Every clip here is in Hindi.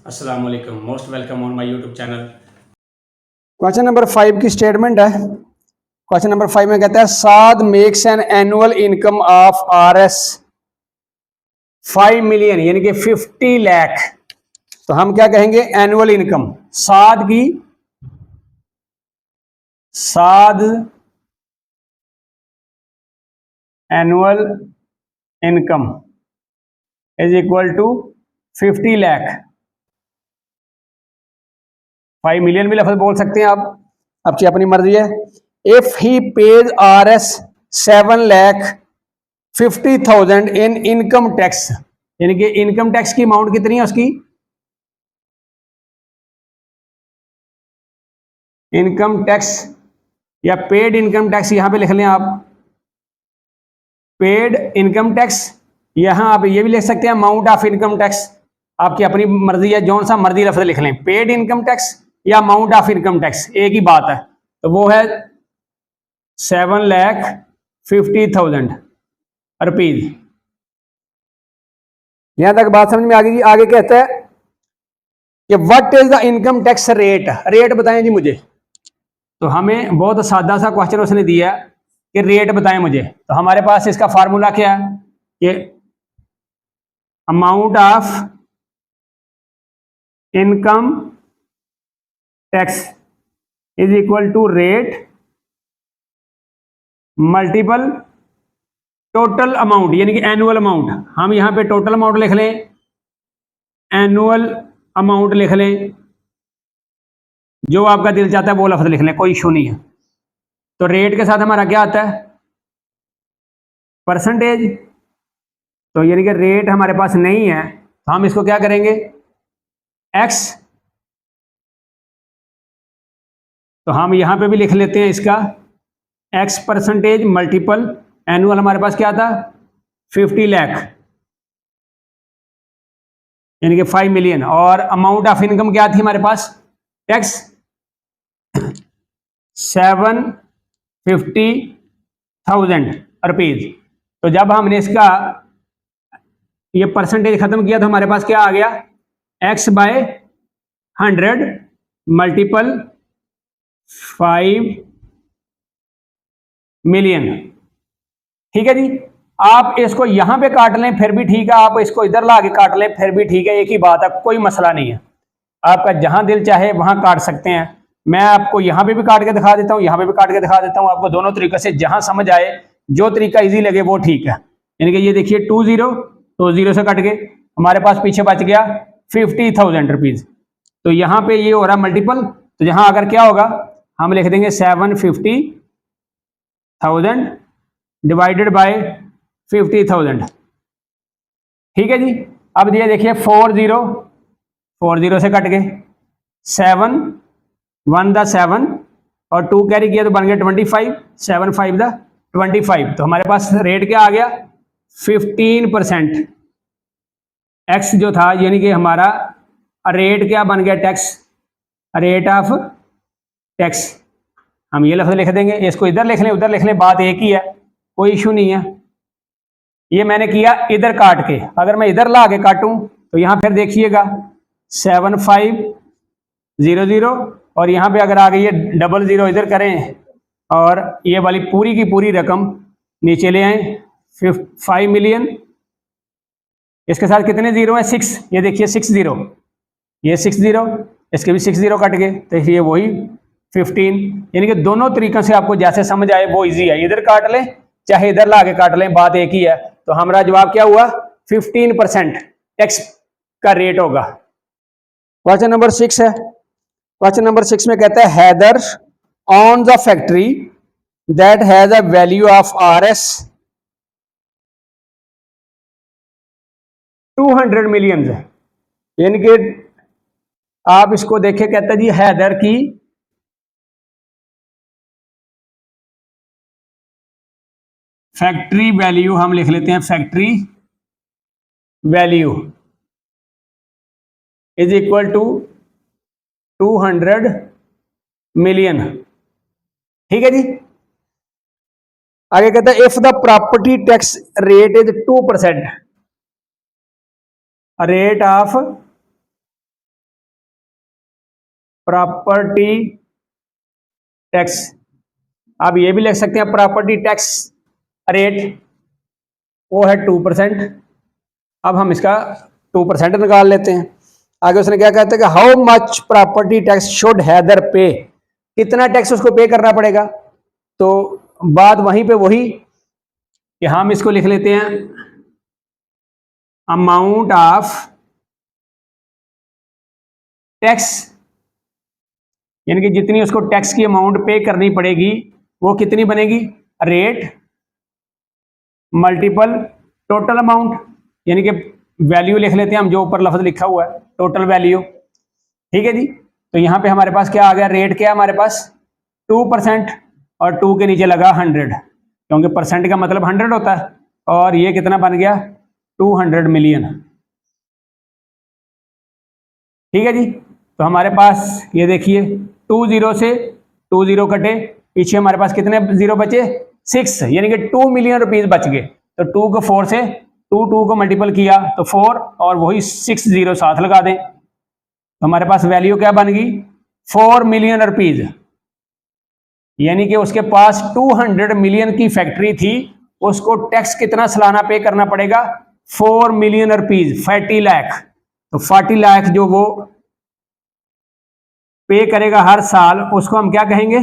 अस्सलाम वालेकुम, most welcome on my YouTube channel. Question number 5 की स्टेटमेंट है। क्वेश्चन नंबर 5 में कहता है Saad makes an annual income of RS 5 million यानी कि 50 लाख। तो हम क्या कहेंगे annual income Saad annual income is equal to 50 lakh. 5 million भी लफ्ज बोल सकते हैं आप, आपकी अपनी मर्जी है। If he page RS 7,50,000 in income tax यानी कि इनकम टैक्स की अमाउंट कितनी है उसकी, इनकम टैक्स या पेड इनकम टैक्स यहां पे लिख लें आप, पेड इनकम टैक्स। यहां आप ये भी लिख सकते हैं अमाउंट ऑफ इनकम टैक्स, आपकी अपनी मर्जी है, जौन सा मर्जी लफ्ज लिख लें, पेड इनकम टैक्स या अमाउंट ऑफ इनकम टैक्स एक ही बात है। तो वो है 7,50,000 रुपीज। यहां तक बात समझ में आ गई। आगे कहता है कि what is the income tax rate, rate बताएं जी मुझे। तो हमें बहुत सादा सा क्वेश्चन उसने दिया कि रेट बताएं मुझे। तो हमारे पास इसका फार्मूला क्या है कि amount of income tax is equal to rate multiple total amount यानी कि एनुअल अमाउंट। हम यहां पे टोटल अमाउंट लिख लें, एनुअल अमाउंट लिख लें, जो आपका दिल चाहता है वो लफ्ज लिख लें, कोई इशू नहीं है। तो रेट के साथ हमारा क्या आता है परसेंटेज। तो यानी कि रेट हमारे पास नहीं है तो हम इसको क्या करेंगे एक्स। तो हम यहां पे भी लिख लेते हैं इसका एक्स परसेंटेज मल्टीपल एनुअल। हमारे पास क्या था 50 लाख यानी कि 5 मिलियन। और अमाउंट ऑफ इनकम क्या थी हमारे पास टैक्स 750,000 रुपीज। तो जब हमने इसका ये परसेंटेज खत्म किया तो हमारे पास क्या आ गया एक्स बाय 100 मल्टीपल 5 मिलियन। ठीक है जी। आप इसको यहां पे काट लें फिर भी ठीक है, आप इसको इधर ला के काट लें फिर भी ठीक है, एक ही बात है, कोई मसला नहीं है। आपका जहां दिल चाहे वहां काट सकते हैं। मैं आपको यहां पे भी काट के दिखा देता हूं, यहां पे भी काट के दिखा देता हूं, आपको दोनों तरीके से जहां समझ आए, जो तरीका इजी लगे वो ठीक है। यानी कि ये देखिए 20 से कट के हमारे पास पीछे बच गया 50,000 रुपीज। तो यहां पे ये हो रहा मल्टीपल, तो यहां अगर क्या होगा हम लिख देंगे 750,000 डिवाइडेड बाय 50,000। ठीक है जी। अब ये देखिए 40 से कट गए, 7 1 द 7 और 2 कैरी किया तो बन गया 25, 7 5 द 25। तो हमारे पास रेट क्या आ गया 15%। एक्स जो था यानी कि हमारा रेट क्या बन गया टैक्स, रेट ऑफ टैक्स। हम ये लफ्ज लिख देंगे, इसको इधर लिख लें उधर लिख लें, बात एक ही है, कोई इशू नहीं है। ये मैंने किया इधर काट के, अगर मैं इधर ला के काटूं तो यहां फिर देखिएगा 7500 और यहां पे अगर आ गई है 00 इधर करें और ये वाली पूरी की पूरी रकम नीचे ले आए 5 मिलियन। इसके साथ कितने जीरो हैं 6, ये देखिए 60, ये 60, इसके भी 60 कट गए तो ये वही 15। यानी कि दोनों तरीकों से आपको जैसे समझ आए वो इजी है, इधर काट लें चाहे इधर ला के काट लें, बात एक ही है। तो हमारा जवाब क्या हुआ 15% टैक्स का रेट होगा। क्वेश्चन नंबर 6 है। क्वेश्चन नंबर 6 में कहता है Haider on the factory that has a value of RS 200 million. यानी कि आप इसको देखें, कहता है जी हैदर की फैक्ट्री वैल्यू, हम लिख लेते हैं factory value is equal to 200 million. ठीक है जी। आगे कहता है if the property tax rate is 2%, rate of property tax, आप ये भी लिख सकते हैं प्रॉपर्टी टैक्स रेट वो है 2%। अब हम इसका 2% निकाल लेते हैं। आगे उसने क्या कहते हैं कि how much property tax should Haider pay, कितना टैक्स उसको पे करना पड़ेगा। तो बात वहीं पे वही कि हम इसको लिख लेते हैं अमाउंट ऑफ टैक्स, यानी कि जितनी उसको टैक्स की अमाउंट पे करनी पड़ेगी वो कितनी बनेगी, रेट मल्टीपल टोटल अमाउंट, यानी कि वैल्यू लिख लेते हैं हम जो ऊपर लफ्ज लिखा हुआ है टोटल वैल्यू। ठीक है जी। तो यहां पे हमारे पास क्या आ गया, रेट क्या है हमारे पास 2% और 2 के नीचे लगा 100, क्योंकि परसेंट का मतलब 100 होता है। और ये कितना बन गया 200 मिलियन। ठीक है जी। तो हमारे पास ये देखिए 20 से 20 कटे, पीछे हमारे पास कितने जीरो बचे 6, यानी कि 2 मिलियन रुपीज बच गए। तो 2 को 4 से 2 को मल्टीपल किया तो 4 और वही 6 जीरो साथ लगा दें तो हमारे पास वैल्यू क्या बन गई 4 मिलियन रुपीज, यानी कि उसके पास 200 मिलियन की फैक्ट्री थी, उसको टैक्स कितना सालाना पे करना पड़ेगा 4 मिलियन रुपीज 40 लाख। तो 40 लाख जो वो पे करेगा हर साल उसको हम क्या कहेंगे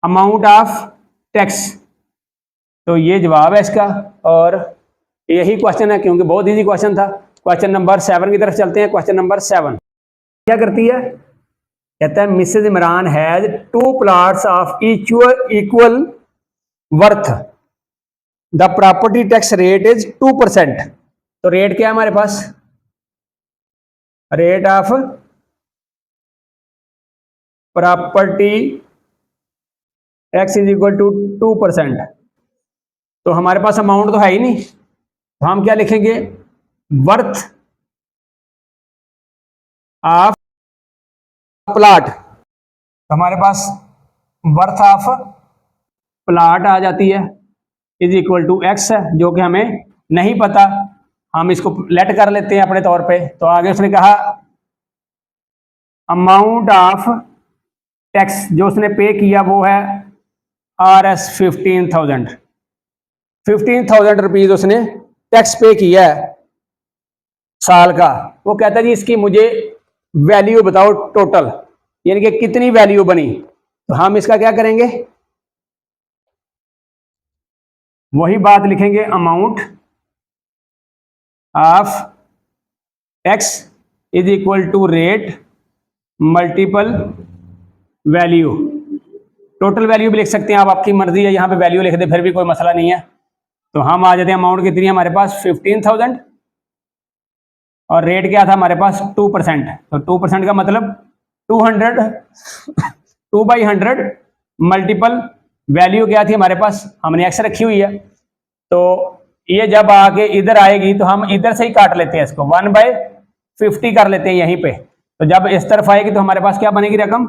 अमाउंट ऑफ टैक्स। तो ये जवाब है इसका और यही क्वेश्चन है, क्योंकि बहुत इजी क्वेश्चन था। क्वेश्चन नंबर 7 की तरफ चलते हैं। क्वेश्चन नंबर 7 क्या करती है, कहता है Mrs Imran has 2 plots of equal worth, the property tax rate is 2%। तो रेट क्या है हमारे पास, rate of property tax is equal to 2%। तो हमारे पास अमाउंट तो है ही नहीं, तो हम क्या लिखेंगे वर्थ ऑफ प्लॉट। तो हमारे पास वर्थ ऑफ प्लॉट आ जाती है इज इक्वल टू एक्स है, जो कि हमें नहीं पता, हम इसको लेट कर लेते हैं अपने तौर पे। तो आगे उसने कहा अमाउंट ऑफ टैक्स जो उसने पे किया वो है RS 15,000 रुपीज उसने टैक्स पे किया है साल का। वो कहता है जी इसकी मुझे वैल्यू बताओ टोटल, यानी कि कितनी वैल्यू बनी। तो हम इसका क्या करेंगे, वही बात लिखेंगे amount of tax is equal to rate multiple value. Total value भी लिख सकते हैं आप, आपकी मर्जी है, यहां पे वैल्यू लिख दे फिर भी कोई मसला नहीं है। तो हम आ जाते हैं अमाउंट कितनी है हमारे पास 15,000 और रेट क्या था हमारे पास 2%। तो 2% का मतलब 200 2/100 मल्टीपल वैल्यू क्या थी हमारे पास, हमने एक्स रखी हुई है। तो ये जब आके इधर आएगी तो हम इधर से ही काट लेते हैं इसको 1/50 कर लेते हैं यहीं पे। तो जब इस तरफ आएगी तो हमारे पास क्या बनेगी रकम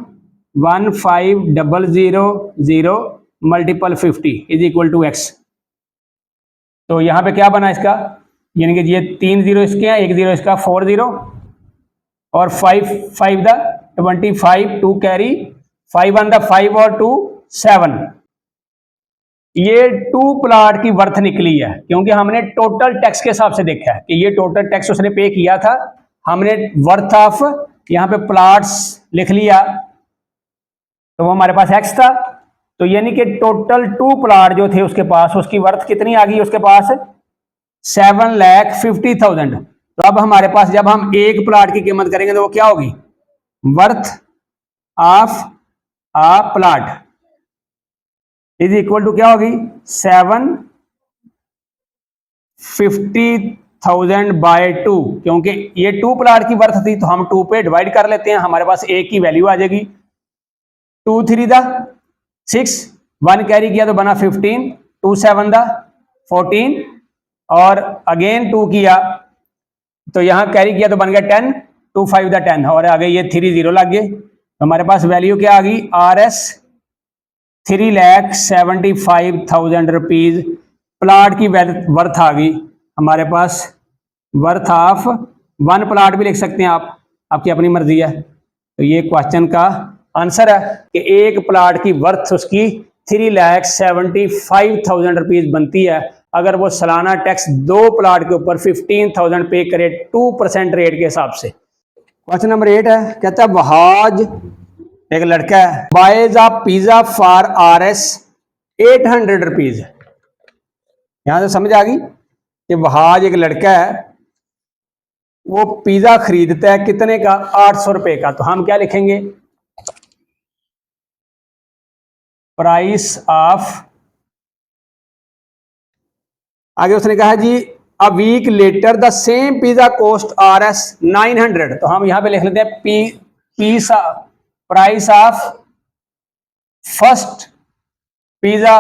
15,000 multiple 50 is equal to x. तो यहाँ पे क्या बना इसका, यानी कि ये 3 जीरो इसके हैं, 1 जीरो इसका 4 जीरो और 5 5 द 25 2 कैरी 5 1 द 5 और 2 7। ये 2 प्लॉट की वर्थ निकली है, क्योंकि हमने टोटल टैक्स के हिसाब से देखा है कि ये टोटल टैक्स उसने पे किया था। हमने वर्थ ऑफ यहाँ पे प्लॉट्स लिख लिया तो वो हमारे पास एक्स था। तो यानी कि टोटल 2 प्लॉट जो थे उसके पास, उसकी वर्थ कितनी आ गई उसके पास 7,50,000। तो अब हमारे पास जब हम एक प्लॉट की कीमत करेंगे तो वो क्या होगी worth of a plot is equal to क्या होगी 750,000 बाय 2, क्योंकि ये 2 प्लॉट की वर्थ थी तो हम 2 पे डिवाइड कर लेते हैं, हमारे पास एक की वैल्यू आ जाएगी 2 3 दा 6 1 कैरी किया तो बना 15 2 7 दा 14 और अगेन 2 किया तो यहां कैरी किया तो बन गया 10 2 5 दा 10 और आगे ये 3 जीरो लग गए। तो हमारे पास वैल्यू क्या आ गई RS 3,75,000 रुपीज प्लॉट की वर्थ आ गई हमारे पास। वर्थ ऑफ 1 प्लॉट भी लिख सकते हैं आप, आपकी अपनी मर्जी है। तो ये क्वेश्चन का आंसर है कि एक प्लाट की वर्थ उसकी 3,75,000 रुपीज बनती है अगर वो सालाना टैक्स 2 प्लाट के ऊपर 15,000 पे करे 2% रेट के हिसाब से। क्वेश्चन नंबर 8 है, कहता है वहाज एक लड़का है, buys a pizza for RS 800 rupees. यहां से समझ आ गई कि वहाज एक लड़का है, वो पिज्जा खरीदता है कितने का, 800 रुपए का। तो हम क्या लिखेंगे, प्राइस ऑफ, आगे उसने कहा जी a week later the same pizza cost RS 900। तो हम यहां पे लिख लेते हैं pizza price of first pizza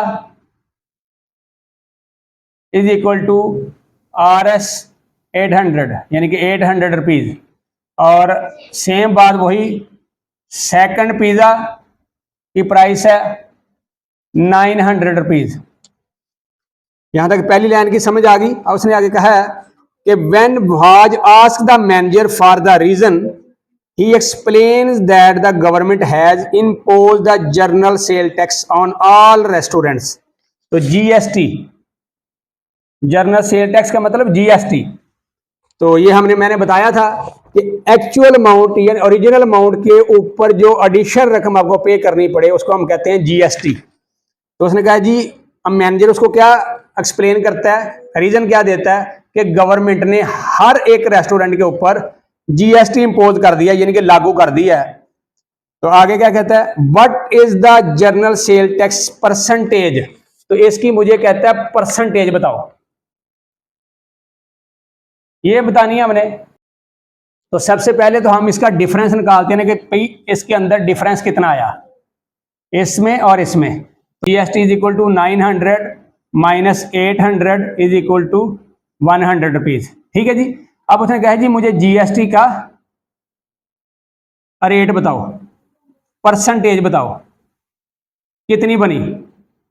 is equal to RS 800, यानी कि 800 रुपीज। और सेम बात वही सेकंड पिज्जा की प्राइस है 900 रुपीज। यहां तक पहली लाइन की समझ आ गई। और उसने आगे कहा है कि when was asked the manager for the reason he explains that the government has imposed the general sale tax on all restaurants. तो GST, जनरल सेल टैक्स का मतलब GST। तो ये मैंने बताया था कि एक्चुअल अमाउंट या ओरिजिनल अमाउंट के ऊपर जो एडिशनल रकम आपको पे करनी पड़े उसको हम कहते हैं GST। तो उसने कहा जी अब मैनेजर उसको क्या एक्सप्लेन करता है, रीजन क्या देता है कि गवर्नमेंट ने हर एक रेस्टोरेंट के ऊपर GST इंपोज कर दिया, यानी कि लागू कर दिया है। तो आगे क्या कहता है, what is the general sale tax percentage. तो इसकी मुझे कहता है परसेंटेज बताओ, ये बतानी है हमने। तो सबसे पहले तो हम इसका डिफरेंस निकालते हैं कि भाई इसके अंदर डिफरेंस कितना आया इसमें और इसमें। GST is equal to 900 minus 800 is equal to 100 rupees. ठीक है जी। अब उसने कहा जी मुझे GST का रेट बताओ, परसेंटेज बताओ कितनी बनी।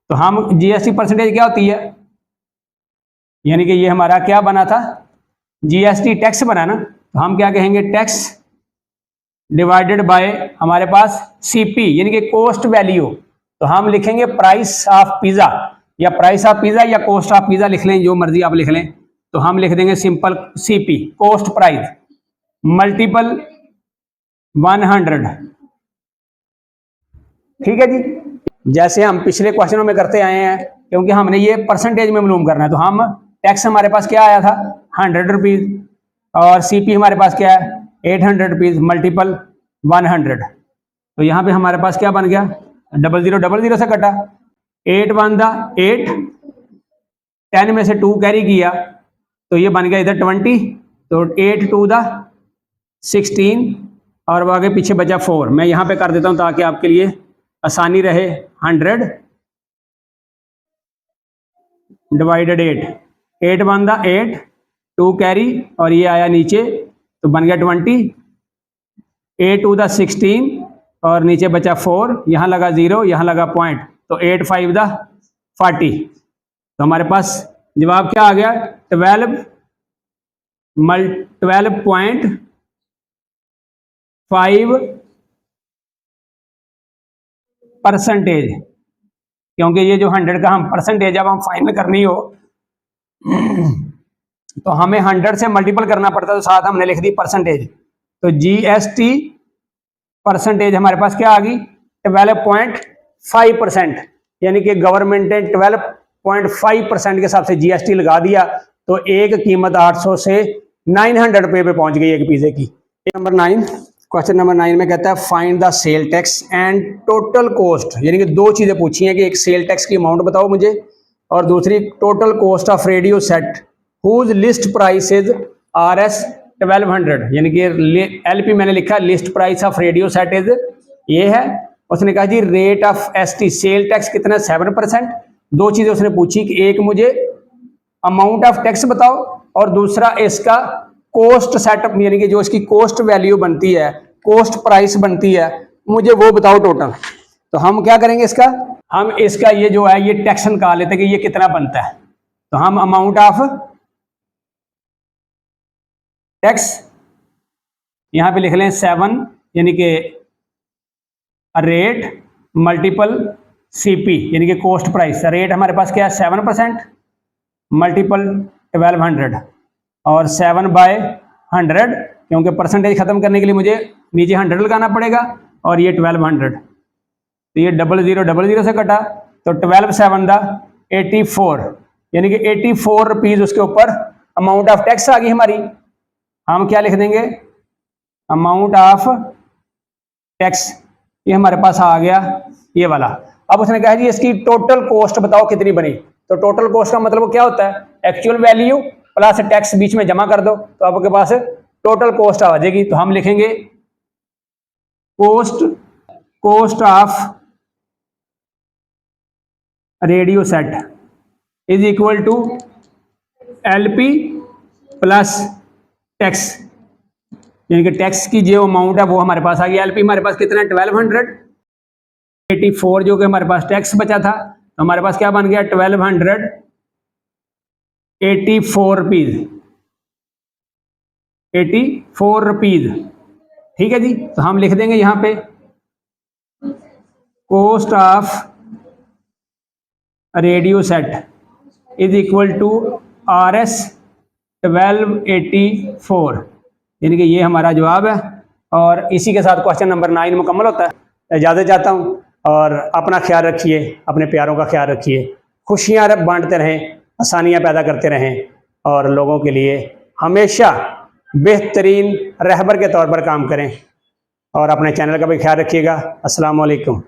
तो हम GST परसेंटेज क्या होती है, यानी कि ये हमारा क्या बना था, GST टैक्स बना ना। तो हम क्या कहेंगे, टैक्स डिवाइडेड बाय हमारे पास CP यानी कि कॉस्ट वैल्यू। तो हम लिखेंगे प्राइस ऑफ पिज्जा, या प्राइस ऑफ पिज्जा या कॉस्ट ऑफ पिज्जा लिख लें, जो मर्जी आप लिख लें। तो हम लिख देंगे simple CP cost price multiple 100। ठीक है जी। जैसे हम पिछले क्वेश्चनों में करते आए हैं, क्योंकि हमने ये परसेंटेज में मालूम करना है, तो हम टैक्स हमारे पास क्या आया था 100 रुपीज और CP हमारे पास क्या है 800 रुपीज मल्टीपल 100। तो यहाँ पे हमारे पास क्या बन गया, 0000 से कटा, 8 1 दा 8, 10 में से 2 कैरी किया तो ये बन गया इधर 20, तो 8 2 दा 16 और आगे पीछे बचा 4। मैं यहाँ पे कर देता हूँ ताकि आपके लिए आसानी रहे। 100 डिवाइडेड 8, 8 1 दा 8, 2 कैरी और ये आया नीचे तो बन गया 20, 8 2 दा 16 और नीचे बचा 4, यहाँ लगा 0, यहाँ लगा पॉइंट, तो 8 5 दा 40। तो हमारे पास जवाब क्या आ गया 12.5%। क्योंकि ये जो 100 का हम परसेंटेज जब हम फाइनल करनी हो तो हमें 100 से मल्टीपल करना पड़ता है, तो साथ हमने लिख दी परसेंटेज। तो GST परसेंटेज हमारे पास क्या आ गई 12.5%, यानी कि गवर्नमेंट ने 12.5% के हिसाब से GST लगा दिया। तो एक कीमत 800 से 900 रुपये पे पहुंच गई एक पिज्जे की। नंबर 9, क्वेश्चन नंबर 9 में कहता है find the sale tax and total cost, यानी कि दो चीजें पूछी हैं कि एक सेल टैक्स की अमाउंट बताओ मुझे और दूसरी total cost of radio set whose list price is RS 1200, यानी कि LP मैंने लिखा list price of radio set is ये है। उसने कहा जी rate of ST sale tax कितना 7%। दो चीजें उसने पूछी कि एक मुझे अमाउंट ऑफ टैक्स बताओ और दूसरा इसका कॉस्ट सेटअप, यानी कि जो इसकी कॉस्ट वैल्यू बनती है, कॉस्ट प्राइस बनती है, मुझे वो बताओ टोटल। तो हम क्या करेंगे इसका, हम इसका ये जो है ये टैक्स निकाल लेते हैं कि ये कितना बनता है। तो हम अमाउंट ऑफ टैक्स यहां पे लिख लें 7 यानी कि रेट मल्टीपल सीपी यानी कि कॉस्ट प्राइस। रेट हमारे पास क्या है 7% मल्टीपल 1200 और 7/100 क्योंकि परसेंटेज ख़त्म करने के लिए मुझे नीचे 100 लगाना पड़ेगा और ये 1200, तो ये 0000 से कटा तो 12 7 84 यानी कि 84 रुपीज़ उसके ऊपर अमाउंट ऑफ टैक्स आ गई हमारी। हम क्या लिख देंगे अमाउंट ऑफ टैक्स, ये हमारे पास आ गया ये वाला। अब उसने कहा जी इसकी टोटल कॉस्ट बताओ कितनी बनी। तो टोटल कॉस्ट का मतलब क्या होता है एक्चुअल वैल्यू प्लस टैक्स बीच में जमा कर दो तो आपके पास टोटल कॉस्ट आ जाएगी। तो हम लिखेंगे cost of radio set is equal to LP plus tax, यानी कि टैक्स की जो अमाउंट है वो हमारे पास आ गई। एलपी हमारे पास कितना है 1200, 84 जो कि हमारे पास टैक्स बचा था तो हमारे पास क्या बन गया 1284 रुपीज़, 84 रुपीज़। ठीक है जी, तो हम लिख देंगे यहाँ पे cost of radio set is equal to RS 1284, यानी कि ये हमारा जवाब है। और इसी के साथ क्वेश्चन नंबर 9 मुकम्मल होता है। इजाज़त चाहता हूँ और अपना ख्याल रखिए, अपने प्यारों का ख्याल रखिए, खुशियाँ बांटते रहें, आसानियाँ पैदा करते रहें और लोगों के लिए हमेशा बेहतरीन रहबर के तौर पर काम करें और अपने चैनल का भी ख्याल रखिएगा। अस्सलाम वालेकुम।